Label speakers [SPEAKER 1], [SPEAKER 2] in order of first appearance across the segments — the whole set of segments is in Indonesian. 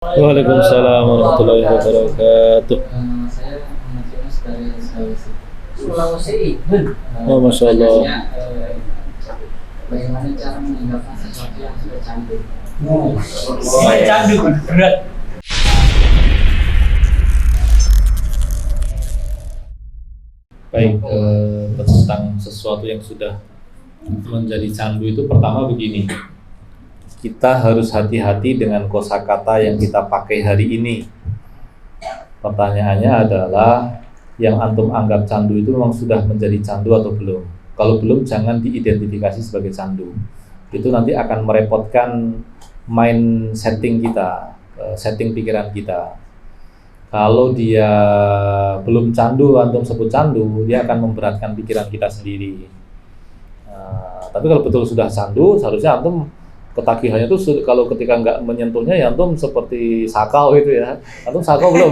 [SPEAKER 1] Waalaikumsalam warahmatullahi wabarakatuh.
[SPEAKER 2] Saya mengaji Mas dari Sulawesi. Sulawesi.
[SPEAKER 1] Oh, Masya Allah.
[SPEAKER 2] Bagaimana cara meninggalkan sesuatu yang sudah candu?
[SPEAKER 3] Candu berat.
[SPEAKER 1] Baik, tentang sesuatu yang sudah menjadi candu itu pertama begini. Kita harus hati-hati dengan kosakata yang kita pakai hari ini. Pertanyaannya adalah yang antum anggap candu itu memang sudah menjadi candu atau belum? Kalau belum, jangan diidentifikasi sebagai candu. Itu nanti akan merepotkan mind setting kita, setting pikiran kita. Kalau dia belum candu, antum sebut candu, dia akan memberatkan pikiran kita sendiri. Tapi kalau betul sudah candu, seharusnya antum ketagihannya tuh kalau ketika nggak menyentuhnya ya antum seperti sakau gitu ya. Antum sakau belum?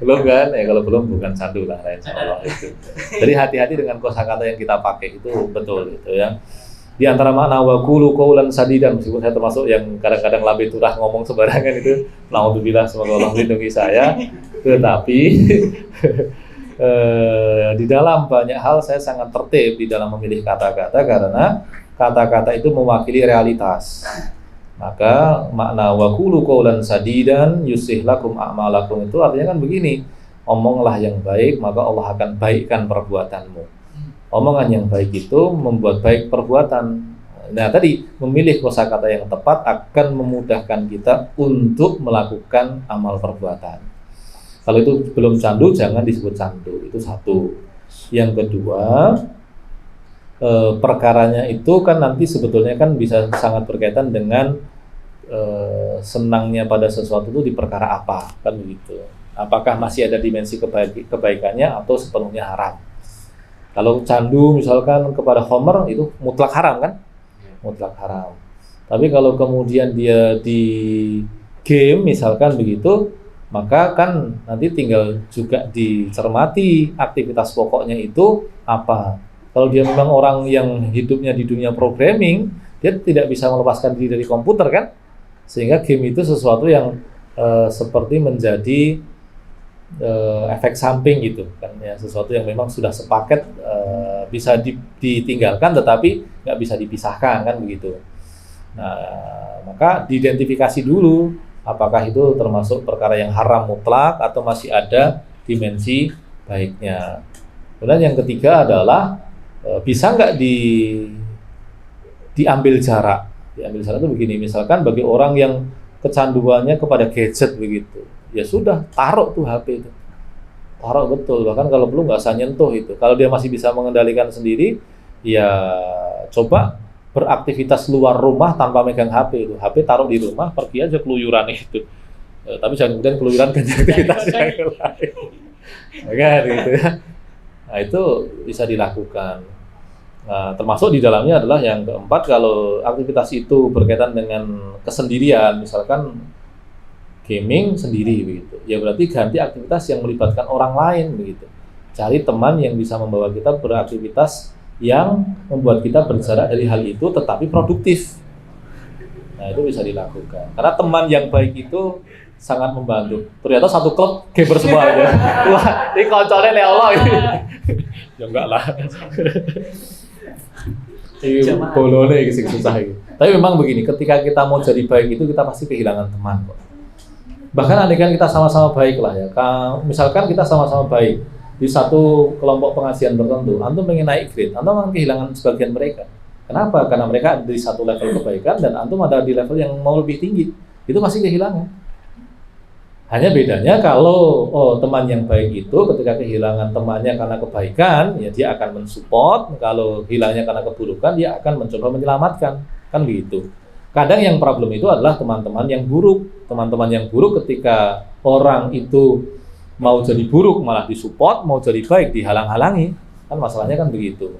[SPEAKER 1] Belum kan? Ya kalau belum bukan candu lah, insya Allah itu. Jadi hati-hati dengan kosakata yang kita pakai itu betul itu ya. Di antara makna wa qulu qaulan sadidan, meskipun saya termasuk yang kadang-kadang lambe turah ngomong sembarangan itu, naudzubillah, semoga Allah melindungi saya. Tetapi di dalam banyak hal saya sangat tertib di dalam memilih kata-kata karena kata-kata itu mewakili realitas. Maka makna wa qulu qaulan sadidan yuslih lakum a'malakum itu artinya kan begini, omonglah yang baik maka Allah akan baikkan perbuatanmu. Omongan yang baik itu membuat baik perbuatan. Nah tadi memilih kosakata yang tepat akan memudahkan kita untuk melakukan amal perbuatan. Kalau itu belum candu, jangan disebut candu. Itu satu. Yang kedua, perkaranya itu kan nanti sebetulnya kan bisa sangat berkaitan dengan senangnya pada sesuatu itu di perkara apa, kan begitu. Apakah masih ada dimensi kebaikannya atau sepenuhnya haram? Kalau candu misalkan kepada khamr itu mutlak haram kan? Mutlak haram. Tapi kalau kemudian dia di game misalkan begitu, maka kan nanti tinggal juga dicermati aktivitas pokoknya itu apa. Kalau dia memang orang yang hidupnya di dunia programming, dia tidak bisa melepaskan diri dari komputer kan? Sehingga game itu sesuatu yang seperti menjadi efek samping gitu kan ya, sesuatu yang memang sudah sepaket bisa ditinggalkan tetapi nggak bisa dipisahkan kan begitu. Nah, maka diidentifikasi dulu apakah itu termasuk perkara yang haram mutlak atau masih ada dimensi baiknya. Kemudian yang ketiga adalah bisa nggak diambil jarak. Diambil jarak itu begini, misalkan bagi orang yang kecanduannya kepada gadget begitu, ya sudah taruh tuh HP itu, taruh betul, bahkan kalau belum nggak usah nyentuh itu. Kalau dia masih bisa mengendalikan sendiri, ya coba beraktivitas luar rumah tanpa megang HP itu. HP taruh di rumah, pergi aja keluyuran itu. Tapi jangan kemudian keluyuran ke aktivitas yang lain, kan gitu ya. Nah itu bisa dilakukan. Nah, termasuk di dalamnya adalah yang keempat, kalau aktivitas itu berkaitan dengan kesendirian, misalkan gaming sendiri begitu, ya berarti ganti aktivitas yang melibatkan orang lain begitu. Cari teman yang bisa membawa kita beraktivitas yang membuat kita berjarak dari hal itu tetapi produktif. Nah itu bisa dilakukan. Karena teman yang baik itu sangat membantu. Ternyata satu klub gamer semua aja. Wah, ini koncolnya ya Allah ini. Ya enggak lah. Ini bolone iki susah iki. Tapi memang begini, ketika kita mau jadi baik itu kita pasti kehilangan teman kok. Bahkan andai kan kita sama-sama baik lah ya. Misalkan kita sama-sama baik di satu kelompok pengajian tertentu, antum pengen naik grade, antum akan kehilangan sebagian mereka. Kenapa? Karena mereka ada di satu level kebaikan dan antum ada di level yang mau lebih tinggi. Itu pasti kehilangan. Hanya bedanya kalau teman yang baik itu ketika kehilangan temannya karena kebaikan, ya dia akan mensupport. Kalau hilangnya karena keburukan, dia akan mencoba menyelamatkan. Kan begitu. Kadang yang problem itu adalah teman-teman yang buruk. Teman-teman yang buruk ketika orang itu mau jadi buruk malah disupport, mau jadi baik dihalang-halangi. Kan masalahnya kan begitu.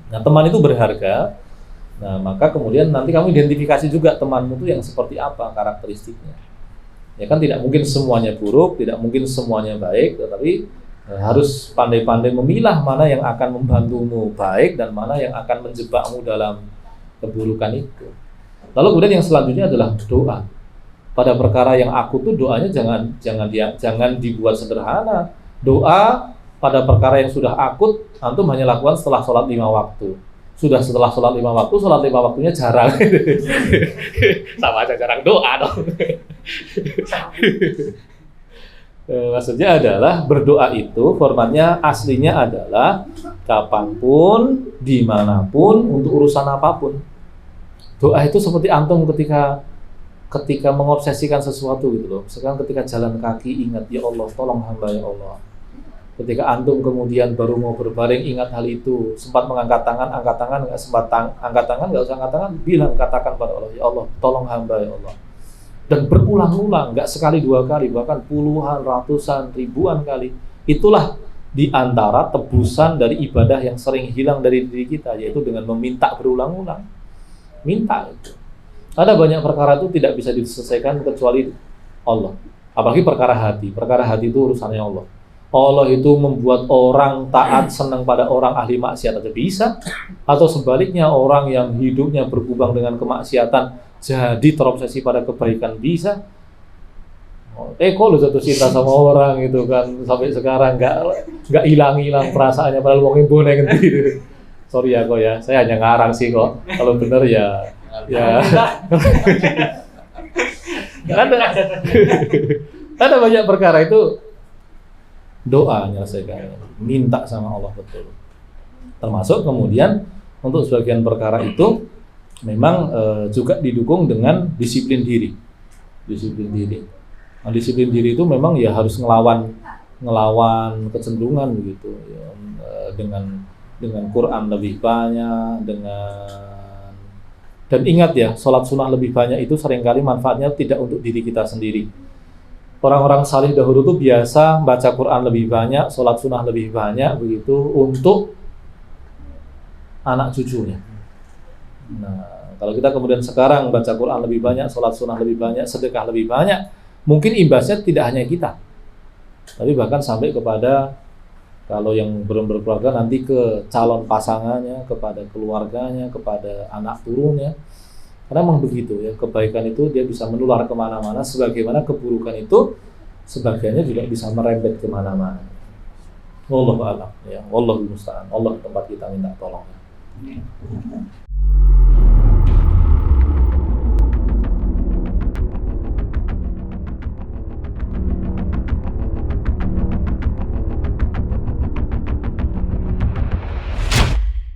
[SPEAKER 1] Nah, teman itu berharga. Nah, maka kemudian nanti kamu identifikasi juga temanmu itu yang seperti apa karakteristiknya. Ya kan tidak mungkin semuanya buruk, tidak mungkin semuanya baik, tetapi harus pandai-pandai memilah mana yang akan membantumu baik dan mana yang akan menjebakmu dalam keburukan itu. Lalu kemudian yang selanjutnya adalah doa. pada perkara yang akut tuh doanya jangan dibuat sederhana. Doa pada perkara yang sudah akut antum hanya lakukan setelah sholat 5 waktu. Sudah setelah sholat 5 waktu, sholat 5 waktunya jarang. Sama aja jarang doa dong. Maksudnya adalah berdoa itu formatnya aslinya adalah kapanpun, dimanapun, untuk urusan apapun. Doa itu seperti antum ketika mengobsesikan sesuatu gitu loh. Sekarang ketika jalan kaki ingat, ya Allah tolong hamba ya Allah. Ketika antum kemudian baru mau berbaring ingat hal itu, sempat mengangkat tangan, angkat tangan, nggak sempat angkat tangan, nggak usah angkat tangan, bilang katakan pada Allah, ya Allah tolong hamba ya Allah. Dan berulang-ulang, nggak sekali 2 kali, bahkan puluhan, ratusan, ribuan kali. Itulah di antara tebusan dari ibadah yang sering hilang dari diri kita, yaitu dengan meminta berulang-ulang. Minta itu. Ada banyak perkara itu tidak bisa diselesaikan kecuali Allah. Apalagi perkara hati. Perkara hati itu urusannya Allah. Allah itu membuat orang taat senang pada orang ahli maksiat aja bisa, atau sebaliknya orang yang hidupnya berkubang dengan kemaksiatan jadi terobsesi pada kebaikan bisa. Kalau jatuh cinta sama orang itu kan sampai sekarang nggak hilang perasaannya padahal wong boneng gitu. Sorry ya kok ya, saya hanya ngarang sih kok. Kalau bener ya. Ada banyak perkara itu doa menyelesaikan, minta sama Allah betul. Termasuk kemudian untuk sebagian perkara itu memang juga didukung dengan disiplin diri. Nah, disiplin diri itu memang ya harus ngelawan kecenderungan begitu ya, dengan Quran lebih banyak, dan ingat ya, sholat sunnah lebih banyak itu seringkali manfaatnya tidak untuk diri kita sendiri. Orang-orang salih dahulu tuh biasa baca Quran lebih banyak, sholat sunnah lebih banyak begitu untuk anak cucunya. Nah, kalau kita kemudian sekarang baca Quran lebih banyak, sholat sunnah lebih banyak, sedekah lebih banyak, mungkin imbasnya tidak hanya kita, tapi bahkan sampai kepada kalau yang belum berkeluarga nanti ke calon pasangannya, kepada keluarganya, kepada anak turunnya. Karena memang begitu ya, kebaikan itu dia bisa menular kemana-mana, sebagaimana keburukan itu sebagiannya juga bisa merembet kemana-mana. Wallahu a'lam ya, wallahul musta'an. Allah tempat kita minta tolong.